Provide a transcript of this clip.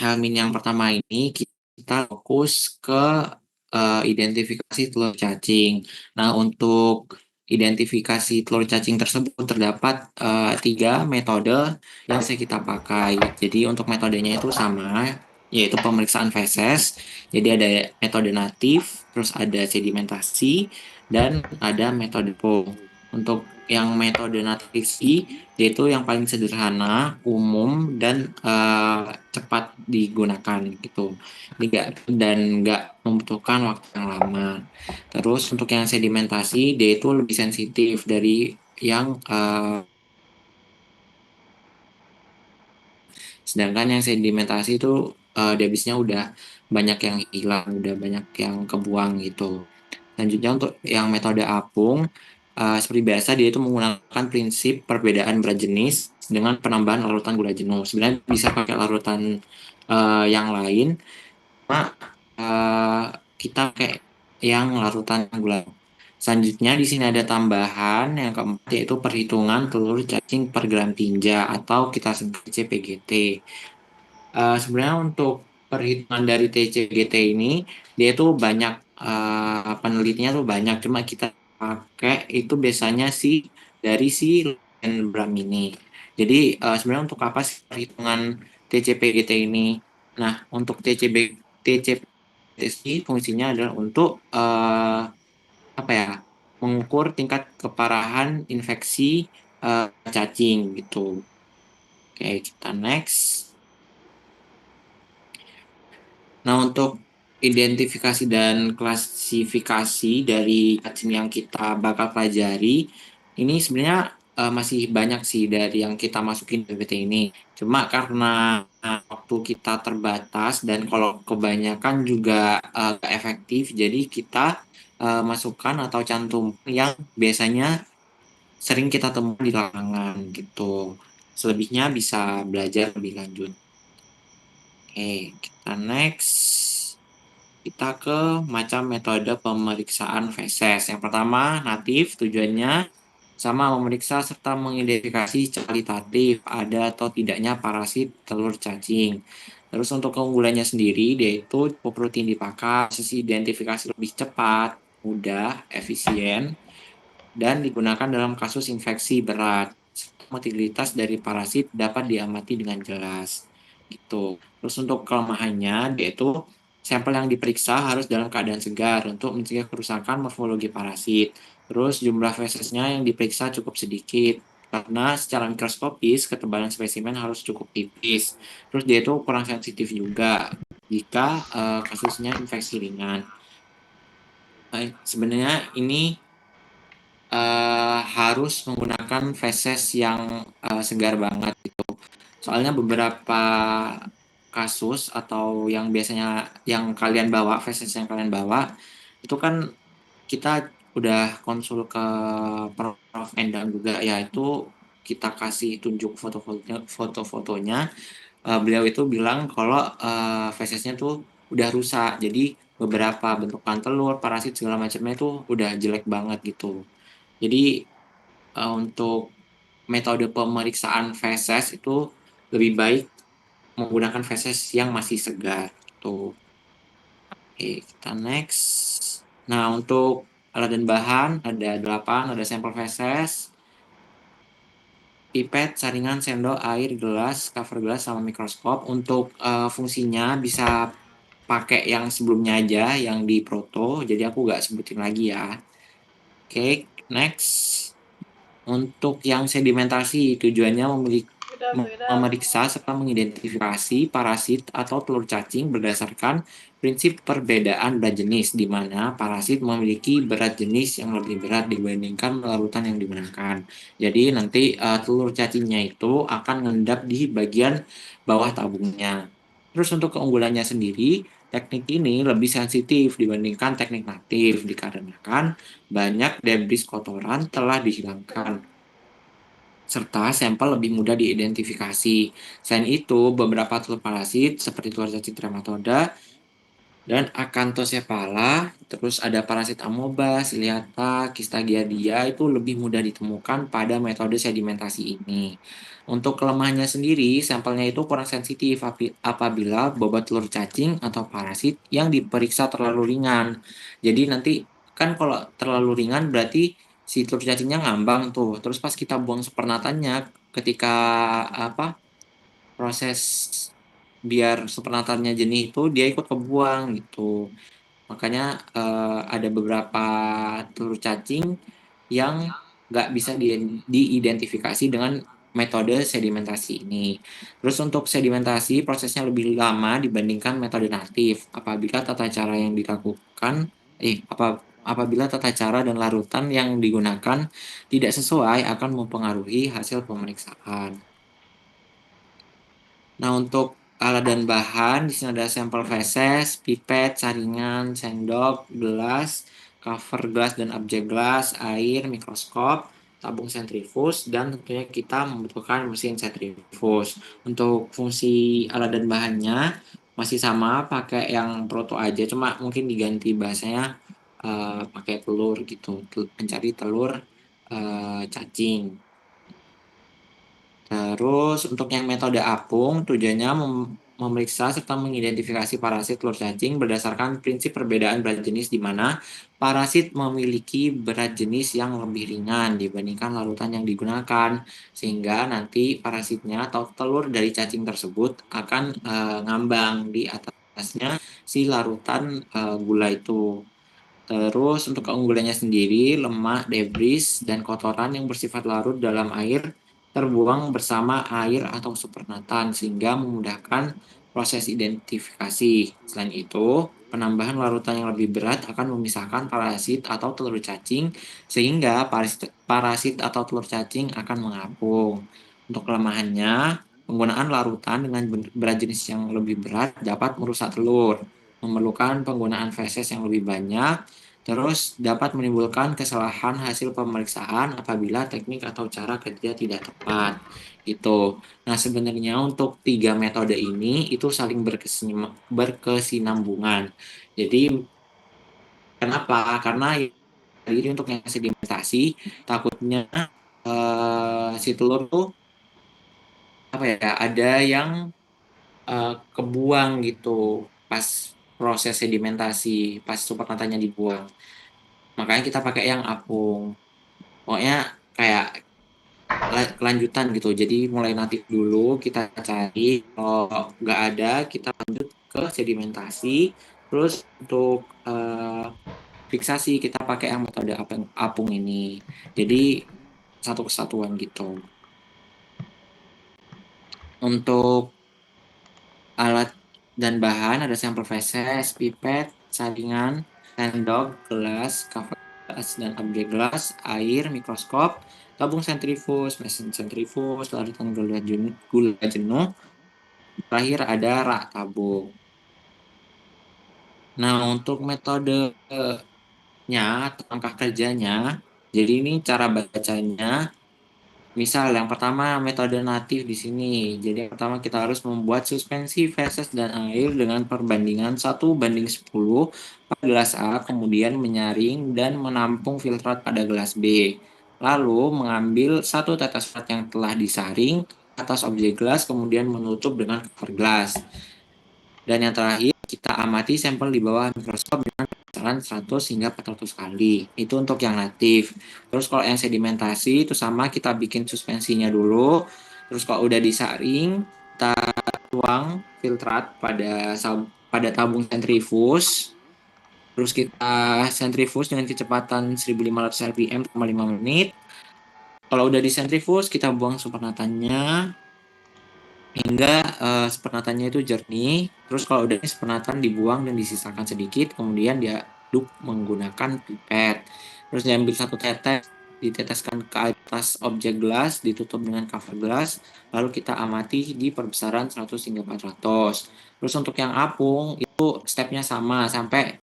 H-min yang pertama ini kita fokus ke, identifikasi telur cacing. Nah, untuk identifikasi telur cacing tersebut terdapat, 3 metode yang bisa kita pakai. Jadi untuk metodenya itu sama, yaitu pemeriksaan feses. Jadi ada metode natif, terus ada sedimentasi, dan ada metode POM. Untuk yang metode natif sih, yaitu yang paling sederhana, umum, dan cepat digunakan gitu. Nggak membutuhkan waktu yang lama. Terus untuk yang sedimentasi, dia itu lebih sensitif dari yang sedangkan yang sedimentasi itu debisnya udah banyak yang hilang, udah banyak yang kebuang gitu. Selanjutnya untuk yang metode apung, seperti biasa dia itu menggunakan prinsip perbedaan berat jenis dengan penambahan larutan gula jenuh. Sebenarnya bisa pakai larutan yang lain, cuma kita pakai yang larutan gula. Selanjutnya di sini ada tambahan yang keempat yaitu perhitungan telur cacing per gram tinja atau kita sebut CPGT. Sebenarnya untuk perhitungan dari TCGT ini, dia itu banyak, penelitiannya tuh banyak, cuma kita pakai itu biasanya sih dari si Bram ini. Jadi, sebenarnya untuk apa sih perhitungan TCPGT ini? Nah, untuk TCPGT sih fungsinya adalah untuk, apa ya, mengukur tingkat keparahan infeksi, cacing gitu. Oke, kita next. Nah, untuk identifikasi dan klasifikasi dari cacing yang kita bakal pelajari, ini sebenarnya masih banyak sih dari yang kita masukin di PPT ini. Cuma karena waktu kita terbatas dan kalau kebanyakan juga gak efektif, jadi kita masukkan atau cantum yang biasanya sering kita temui di lapangan gitu. Selebihnya bisa belajar lebih lanjut. Oke, kita next. Kita ke macam metode pemeriksaan feses. Yang pertama, natif, tujuannya sama memeriksa serta mengidentifikasi kualitatif ada atau tidaknya parasit telur cacing. Terus untuk keunggulannya sendiri, dia itu cukup rutin dipakai, sisi identifikasi lebih cepat, mudah, efisien, dan digunakan dalam kasus infeksi berat. Motilitas dari parasit dapat diamati dengan jelas. Gitu. Terus untuk kelemahannya, dia itu sampel yang diperiksa harus dalam keadaan segar untuk mencegah kerusakan morfologi parasit. Terus jumlah fesesnya yang diperiksa cukup sedikit karena secara mikroskopis ketebalan spesimen harus cukup tipis. Terus dia itu kurang sensitif juga jika kasusnya infeksi ringan. Sebenarnya ini harus menggunakan feses yang segar banget gitu. Soalnya beberapa kasus atau yang biasanya yang kalian bawa, feses yang kalian bawa, itu kan kita udah konsul ke Prof. Endang juga ya, itu kita kasih tunjuk foto-fotonya, beliau itu bilang kalau fesesnya tuh udah rusak. Jadi beberapa bentukan telur, parasit segala macamnya itu udah jelek banget gitu. Jadi untuk metode pemeriksaan feses itu lebih baik menggunakan feses yang masih segar gitu. Oke, kita next. Nah, untuk alat dan bahan ada 8, ada sampel feses, pipet, saringan, sendok, air, gelas, cover gelas, sama mikroskop. Untuk fungsinya bisa pakai yang sebelumnya aja, yang di proto, jadi aku nggak sebutin lagi ya. Oke, next. Untuk yang sedimentasi, tujuannya memeriksa serta mengidentifikasi parasit atau telur cacing berdasarkan prinsip perbedaan berat jenis, di mana parasit memiliki berat jenis yang lebih berat dibandingkan larutan yang digunakan. Jadi nanti telur cacingnya itu akan mengendap di bagian bawah tabungnya. Terus untuk keunggulannya sendiri, teknik ini lebih sensitif dibandingkan teknik natif dikarenakan banyak debris kotoran telah dihilangkan serta sampel lebih mudah diidentifikasi. Selain itu, beberapa telur parasit seperti telur cacing trematoda dan Acanthosepala, terus ada parasit amoeba, ciliata, kista giardia itu lebih mudah ditemukan pada metode sedimentasi ini. Untuk kelemahannya sendiri, sampelnya itu kurang sensitif apabila bobot telur cacing atau parasit yang diperiksa terlalu ringan. Jadi nanti kan kalau terlalu ringan berarti si telur cacingnya ngambang tuh. Terus pas kita buang supernatannya ketika apa proses biar supernatannya jernih itu dia ikut kebuang gitu. Makanya ada beberapa telur cacing yang nggak bisa diidentifikasi dengan metode sedimentasi ini. Terus untuk sedimentasi prosesnya lebih lama dibandingkan metode natif. Apabila tata cara dan larutan yang digunakan tidak sesuai akan mempengaruhi hasil pemeriksaan. Nah, untuk alat dan bahan, di sini ada sampel feses, pipet, saringan, sendok, gelas, cover gelas dan objek gelas, air, mikroskop, tabung sentrifuge, dan tentunya kita membutuhkan mesin sentrifuge. Untuk fungsi alat dan bahannya masih sama, pakai yang proto aja, cuma mungkin diganti bahasanya pakai telur gitu, mencari telur cacing. Terus untuk yang metode apung, tujuannya memeriksa serta mengidentifikasi parasit telur cacing berdasarkan prinsip perbedaan berat jenis di mana parasit memiliki berat jenis yang lebih ringan dibandingkan larutan yang digunakan, sehingga nanti parasitnya atau telur dari cacing tersebut akan ngambang di atasnya si larutan gula itu. Terus untuk keunggulannya sendiri, lemak, debris, dan kotoran yang bersifat larut dalam air terbuang bersama air atau supernatan sehingga memudahkan proses identifikasi. Selain itu, penambahan larutan yang lebih berat akan memisahkan parasit atau telur cacing sehingga parasit atau telur cacing akan mengapung. Untuk kelemahannya, penggunaan larutan dengan berat jenis yang lebih berat dapat merusak telur, memerlukan penggunaan feses yang lebih banyak. Terus dapat menimbulkan kesalahan hasil pemeriksaan apabila teknik atau cara kerja tidak tepat. Gitu. Nah, sebenarnya untuk tiga metode ini itu saling berkesinambungan. Jadi, kenapa? Karena ini untuk yang sedimentasi, takutnya si telur tuh apa ya? Ada yang kebuang gitu pas proses sedimentasi, pas supernatannya dibuang. Makanya kita pakai yang apung. Pokoknya kayak kelanjutan gitu. Jadi mulai natif dulu kita cari, kalau nggak ada kita lanjut ke sedimentasi. Terus untuk fiksasi kita pakai yang metode apung, apung ini. Jadi satu kesatuan gitu. Untuk alat dan bahan ada sampel feses, pipet, saringan, sendok, gelas, cover gelas dan objek gelas, air, mikroskop, tabung sentrifuge, mesin sentrifuge, larutan gula jenuh, terakhir ada rak tabung. Nah, untuk metodenya atau langkah kerjanya, jadi ini cara bacanya. Misal yang pertama metode natif di sini. Jadi yang pertama kita harus membuat suspensi feses dan air dengan perbandingan 1:10 pada gelas A, kemudian menyaring dan menampung filtrat pada gelas B. Lalu mengambil satu tetes fat yang telah disaring atas objek gelas, kemudian menutup dengan cover gelas. Dan yang terakhir, kita amati sampel di bawah mikroskop dengan kebesaran 100 hingga 400 kali. Itu untuk yang natif. Terus kalau yang sedimentasi itu sama, kita bikin suspensinya dulu. Terus kalau udah disaring, kita tuang filtrat pada tabung sentrifuge. Terus kita sentrifuge dengan kecepatan 1500 rpm selama 5 menit. Kalau udah disentrifuge, kita buang supernatannya hingga supernatannya itu jernih. Terus kalau udah supernatan dibuang dan disisakan sedikit, kemudian diaduk menggunakan pipet. Terus diambil satu tetes, diteteskan ke atas objek gelas, ditutup dengan cover gelas, lalu kita amati di perbesaran 100 hingga 400. Terus untuk yang apung itu stepnya sama sampai